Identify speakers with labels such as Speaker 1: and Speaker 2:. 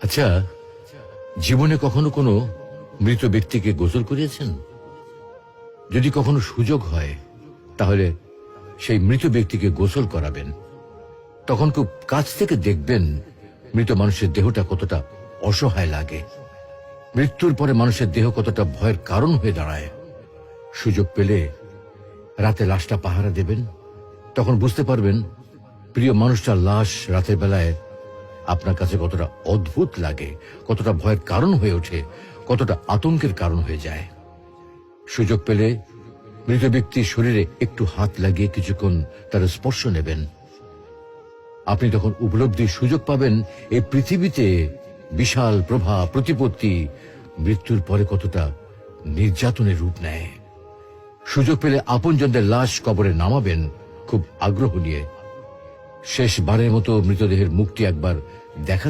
Speaker 1: আচ্ছা, জীবনে কখনো কোনো মৃত ব্যক্তিকে গোসল করিয়েছেন? যদি কখনো সুযোগ হয় তাহলে সেই মৃত ব্যক্তিকে গোসল করাবেন। তখন খুব কাছ থেকে দেখবেন মৃত মানুষের দেহটা কতটা অসহায় লাগে, মৃত্যুর পরে মানুষের দেহ কতটা ভয়ের কারণ হয়ে দাঁড়ায়। সুযোগ পেলে রাতে লাশটা পাহারা দেবেন, তখন বুঝতে পারবেন প্রিয় মানুষটার লাশ রাতের বেলায় আপনার কাছে কতটা অদ্ভুত লাগে, কতটা ভয়ের কারণ হয়ে ওঠে, কতটা আতঙ্কের কারণ হয়ে যায়। সুযোগ পেলে মৃত ব্যক্তির শরীরে একটু হাত লাগিয়ে কিছুক্ষণ তার স্পর্শ নেবেন। আপনি তখন উপলব্ধির সুযোগ পাবেন এই পৃথিবীতে বিশাল প্রভাব প্রতিপত্তি মৃত্যুর পরে কতটা নির্যাতনের রূপ নেয়। সুযোগ পেলে আপনজনদের লাশ কবরে নামাবেন খুব আগ্রহ নিয়ে। শেষবারের মতো মৃতদেহের মুখটি একবার দেখা